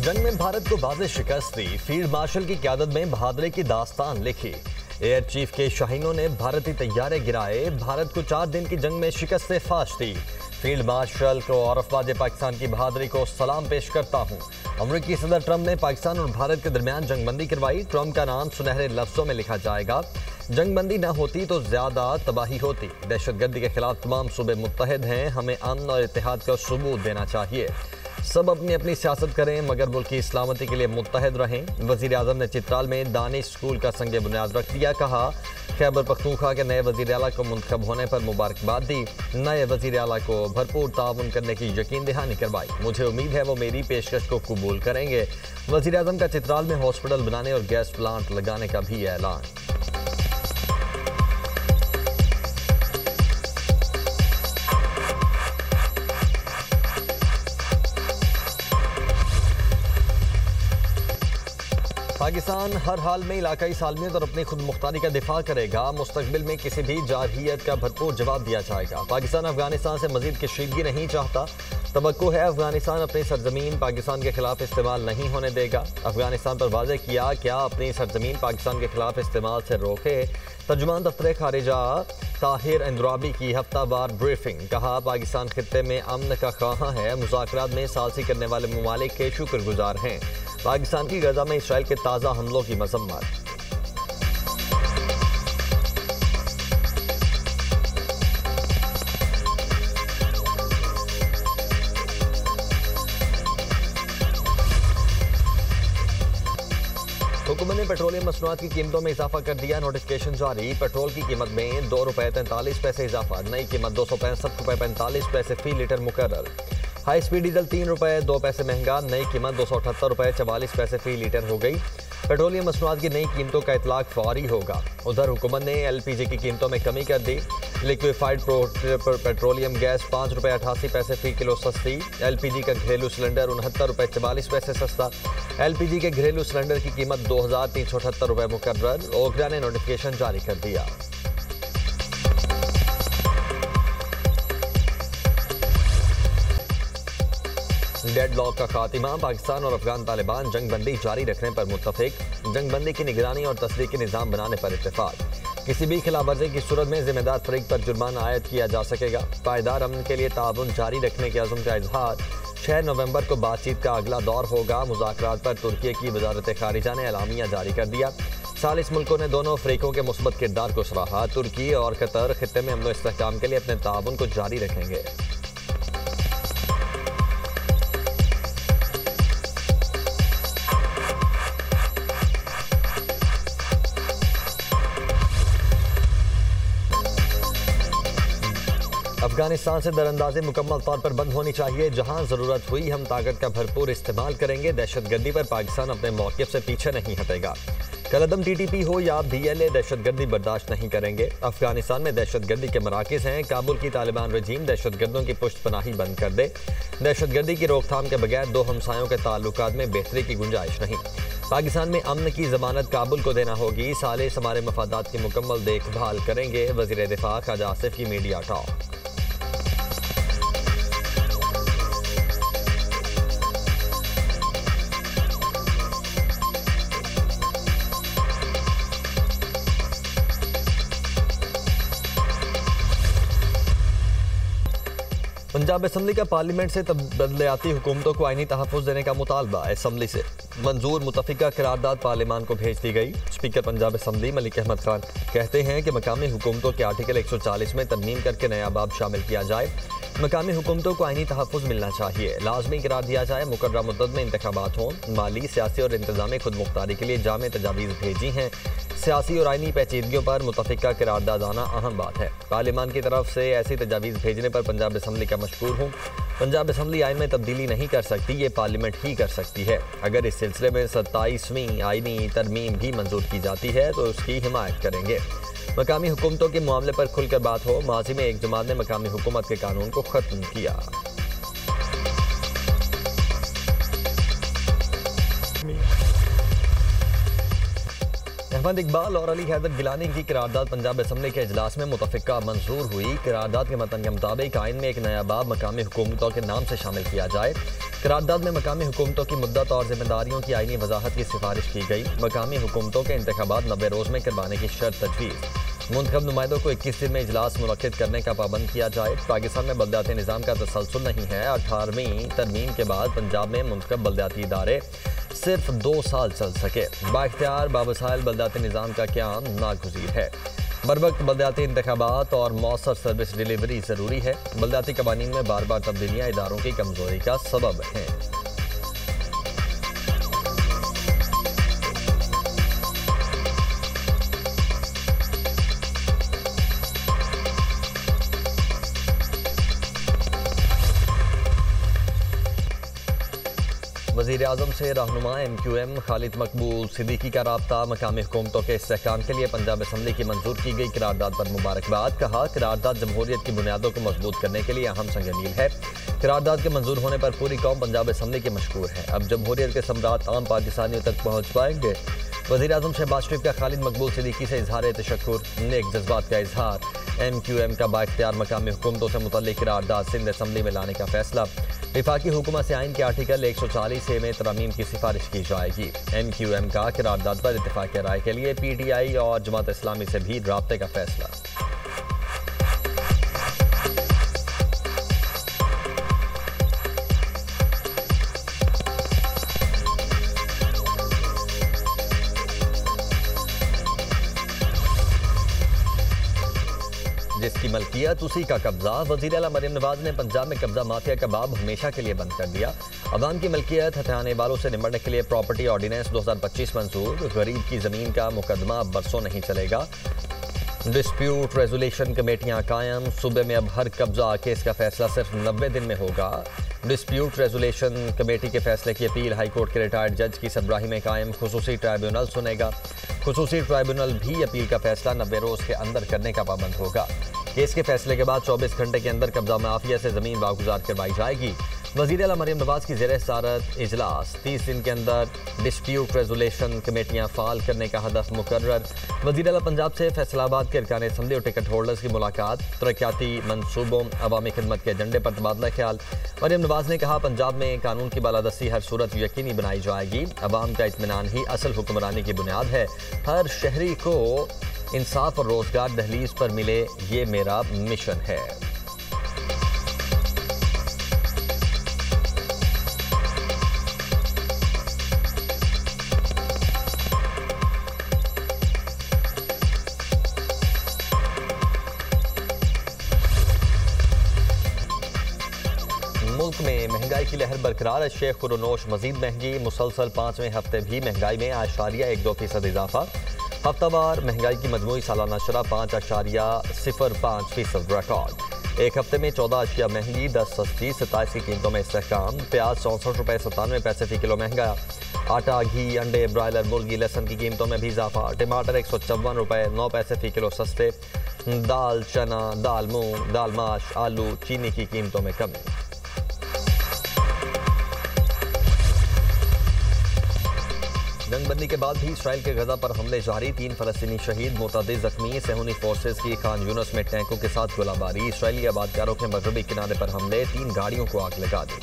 जंग में भारत को वाज़ेह शिकस्त दी, फील्ड मार्शल की क़यादत में बहादुरी की दास्तान लिखी। एयर चीफ के शाहीनों ने भारतीय तैयारे गिराए, भारत को 4 दिन की जंग में शिकस्त से फाश दी। फील्ड मार्शल को और अफवाज पाकिस्तान की बहादुरी को सलाम पेश करता हूँ। अमरीकी सदर ट्रंप ने पाकिस्तान और भारत के दरमियान जंगबंदी करवाई। ट्रंप का नाम सुनहरे लफ्जों में लिखा जाएगा। जंगबंदी न होती तो ज्यादा तबाही होती। दहशतगर्दी के खिलाफ तमाम सूबे मुत्तहिद हैं, हमें अमन और इत्तेहाद का सबूत देना चाहिए। सब अपनी अपनी सियासत करें मगर मुल्क की सलामती के लिए मुत्तहिद रहें। वज़ीर आज़म ने चित्राल में दानिश स्कूल का संग बुनियाद रख दिया। कहा खैबर पख्तूनख्वा के नए वज़ीर आला को मुंतखब होने पर मुबारकबाद दी। नए वज़ीर आला को भरपूर ताउन करने की यकीन दहानी करवाई। मुझे उम्मीद है वो मेरी पेशकश को कबूल करेंगे। वज़ीर आज़म का चित्राल में हॉस्पिटल बनाने और गैस प्लांट लगाने का भी ऐलान। पाकिस्तान हर हाल में इलाकाई सालमियत और अपनी खुद मुख्तारी का दिफा करेगा। मुस्तकबिल में किसी भी जारहियत का भरपूर जवाब दिया जाएगा। पाकिस्तान अफगानिस्तान से मजीद कशीदगी नहीं चाहता। तवक्को है अफगानिस्तान अपनी सरजमीन पाकिस्तान के खिलाफ इस्तेमाल नहीं होने देगा। अफगानिस्तान पर वाज़ेह किया क्या अपनी सरजमीन पाकिस्तान के खिलाफ इस्तेमाल से रोके। तर्जुमान दफ्तर खारिजा ताहिर अंद्राबी की हफ्तावार ब्रीफिंग। कहा पाकिस्तान खित्ते में अमन का ख्वाहां है, मुज़ाकरात में सालसी करने वाले ममालिक के शुक्रगुजार हैं। पाकिस्तान की गजा में इसराइल के ताज़ा हमलों की मजम्मत। हुकूमत ने पेट्रोलियम मसनूआत की कीमतों में इजाफा कर दिया। नोटिफिकेशन जारी। पेट्रोल की कीमत में ₹2.43 इजाफा। नई कीमत ₹265.45 फी लीटर मुकर्रर। हाई स्पीड डीजल ₹3.02 महंगा। नई कीमत ₹278.44 फी लीटर हो गई। पेट्रोलियम मसनूआत की नई कीमतों का इतलाक फौरी होगा। उधर हुकूमत ने LPG की कीमतों में कमी कर दी। लिक्विफाइड पेट्रोलियम गैस ₹5.88 फी किलो सस्ती। LPG का घरेलू सिलेंडर ₹69.44 सस्ता। LPG के घरेलू सिलेंडर की कीमत ₹2,378 मुकर्रर। ओकरा ने नोटिफिकेशन जारी कर दिया। डेडलॉक का खात्मा। पाकिस्तान और अफगान तालिबान जंगबंदी जारी रखने पर मुत्तफिक। जंगबंदी की निगरानी और तस्दीकी निज़ाम बनाने पर इत्तेफाक। किसी भी खिलाफवर्जी की सूरत में जिम्मेदार फरीक पर जुर्माना आयद किया जा सकेगा। पायदार अमन के लिए ताउन जारी रखने के अज़्म का इजहार। 6 नवंबर को बातचीत का अगला दौर होगा। मुज़ाकरात पर तुर्की की वजारत खारिजा ने एलामिया जारी कर दिया। सालिस मुल्कों ने दोनों अफ्रीकों के मुस्बत किरदार को सराहा। तुर्की और कतर खित्ते में अमन व इस्तेहकाम के लिए अपने ताउन को जारी रखेंगे। अफगानिस्तान से दरअंदाजी मुकम्मल तौर पर बंद होनी चाहिए। जहां जरूरत हुई हम ताकत का भरपूर इस्तेमाल करेंगे। दहशतगर्दी पर पाकिस्तान अपने मौक़िफ़ से पीछे नहीं हटेगा। कलअदम TTP हो या BLA, दहशतगर्दी बर्दाश्त नहीं करेंगे। अफगानिस्तान में दहशतगर्दी के मराकिज़ हैं। काबुल की तालिबान रजीम दहशतगर्दों की पुष्ट पनाही बंद कर दे। दहशतगर्दी की रोकथाम के बगैर दो हमसायों के ताल्लुकात में बेहतरी की गुंजाइश नहीं। पाकिस्तान में अमन की जमानत काबुल को देना होगी। सालिस हमारे मफादात की मुकम्मल देखभाल करेंगे। वज़ीर दिफा ख्वाजा आसिफ की मीडिया टॉक। पंजाब असम्बली का पार्लियामेंट से बदलियाती हुकूमतों को आईनी तहफ़्फ़ुज़ देने का मुतालबा। असम्बली से मंजूर मुतफ़िका करारदाद पार्लियामान को भेज दी गई। स्पीकर पंजाब असम्बली मलिक अहमद खान कहते हैं कि मकामी हुकूमतों के आर्टिकल 140 में तरमीम करके नया बाब शामिल किया जाए। मकामी हुकूमतों को आईनी तहफ़्फ़ुज़ मिलना चाहिए। लाजमी करार दिया जाए मुकर्रर मुद्दत में इंतखाबात हों। माली, सियासी और इंतज़ामी खुद मुख्तारी के लिए जामे तजावीज़ भेजी हैं। सियासी और आईनी पेचीदगियों पर मुतफ़िका करारदाद आना अहम बात है। पार्लियामान की तरफ से ऐसी तजावीज़ भेजने पर पंजाब असम्बली का मशकूर हूँ। पंजाब असम्बली आइन में तब्दीली नहीं कर सकती, ये पार्लियामेंट ही कर सकती है। अगर इस सिलसिले में 27वीं आईनी तरमीम भी मंजूर की जाती है तो उसकी हिमायत करेंगे। मकामी हुकूमतों के मामले पर खुलकर बात हो। माजी में एक जमात ने मकामी हुकूमत के कानून को ख़त्म किया। अहमद इकबाल और अली हैदर गिलानी की करारदाद पंजाब असम्बली के इजलास में मुतफिका मंजूर हुई। करारदाद के मतन के मुताबिक आइन में एक नया बाब मकामी हुकूमतों के नाम से शामिल किया जाए। करारदाद में मकामी हुकूमतों की मुद्दत और जिम्मेदारियों की आइनी वजाहत की सिफारिश की गई। मकामी हुकूमतों के इंतखाबात 90 रोज़ में करवाने की शर्त तजवीज़। मुंतखब नुमाइंदों को 21 दिन में इजलास मुनक्किद करने का पाबंद किया जाए। पाकिस्तान में बलदियाती निज़ाम का तसलसल नहीं है। 18वीं तरमीम के बाद पंजाब में मुंतखब बलदियाती इदारे सिर्फ 2 साल चल सके। बाइख्तियार बावसाइल बलदियाती निज़ाम का क़याम नागुज़ीर है। बरवक्त बलदियाती इंतखाबात और मौसर सर्विस डिलीवरी ज़रूरी है। बलदियाती कवानीन में बार बार तब्दीलियाँ इदारों की कमज़ोरी का सबब हैं। वज़ीर आज़म से रहनुमा MQM खालिद मकबूल सिद्दीकी का राब्ता। मकामी हुकूमतों के इस्तेहकाम के लिए पंजाब असम्बली की मंजूर की गई करारदाद पर मुबारकबाद। कहा, करारदाद जमहूरियत की बुनियादों को मजबूत करने के लिए अहम संगमील है। करारदाद के मंजूर होने पर पूरी कौम पंजाब असम्बली की मशहूर है। अब जमहूरियत के सम्राट आम पाकिस्तानियों तक पहुँच पाएंगे। वज़ीर आज़म शहबाज शरीफ का खालिद मकबूल सिद्दीकी से इजहार तशक्कुर, नेक जज्बात का इजहार। MQM का बाइख्तियार मकामी हुकूमतों से मुतल्लिक करारदाद सिंध असम्बली में लाने का फैसला। वफाकी हुकूमत से आइन के आर्टिकल 140A में तरमीम की सिफारिश की जाएगी। MQM का करारदाद पर इत्तेफाक राय के लिए PTI और जमात इस्लामी से भी राब्ते का फैसला। जिसकी मलकियत उसी का कब्जा। वज़ीर आला मरियम नवाज ने पंजाब में कब्जा माफिया का बाब हमेशा के लिए बंद कर दिया। अवाम की मलकियत हथियाने वालों से निपटने के लिए प्रॉपर्टी ऑर्डिनेंस 2025 मंजूर। गरीब की ज़मीन का मुकदमा बरसों नहीं चलेगा। डिस्प्यूट रेजोल्यूशन कमेटियां कायम। सूबे में अब हर कब्जा केस का फैसला सिर्फ 90 दिन में होगा। डिस्प्यूट रेजोल्यूशन कमेटी के फैसले की अपील हाईकोर्ट के रिटायर्ड जज की सरबराही में कायम खुसूसी ट्राइब्यूनल सुनेगा। खुसूसी ट्राइब्यूनल भी अपील का फैसला 90 रोज़ के अंदर करने का पाबंद होगा। केस के फैसले के बाद 24 घंटे के अंदर कब्जा माफिया से ज़मीन वागुजार करवाई जाएगी। वज़ीर आला मरियम नवाज की ज़ेर सदारत इजलास। 30 दिन के अंदर डिस्प्यूट रेजोल्यूशन कमेटियाँ फ़ाल करने का हदफ मुकर्रर। वज़ीर आला पंजाब से फैसलाबाद के अरकान असम्बली और टिकट होल्डर्स की मुलाकात। तरक्याती मनसूबों अवामी खिदमत के एजेंडे पर तबादला ख्याल। मरियम नवाज ने कहा, पंजाब में कानून की बालादस्ती हर सूरत यकीनी बनाई जाएगी। अवाम का इत्मीनान ही असल हुक्मरानी की बुनियाद है। हर शहरी को इंसाफ और रोजगार दहलीज पर मिले, ये मेरा मिशन है। मुल्क में महंगाई की लहर बरकरार। शेख खुरोनोश मजीद महंगी। मुसलसल 5वें हफ्ते भी महंगाई में 8.12% इजाफा। हफ्तावार महंगाई की मजमूई सालाना शरह 5.05% रिकॉर्ड। एक हफ्ते में 14 अशिया महंगी, 10 सस्ती, 27 की कीमतों में इस्तेहकाम। प्याज 64 रुपये 97 पैसे फी किलो महंगा। आटा, घी, अंडे, ब्रायलर मुर्गी, लहसन की कीमतों में भी इजाफा। टमाटर 154 रुपये 9 पैसे फी किलो सस्ते। दाल, चना, दाल मूंग, दाल माश, आलू, चीनी की कीमतों में कमी। जंगबंदी के बाद भी इसराइल के गजा पर हमले जारी। 3 फलस्तीनी शहीद, मुतअद्दिद जख्मी। सेहूनी फोर्सेज की खान यूनुस में टैंकों के साथ गोलाबारी। इसराइली आबादकारों के मगरबी किनारे पर हमले। 3 गाड़ियों को आग लगा दी।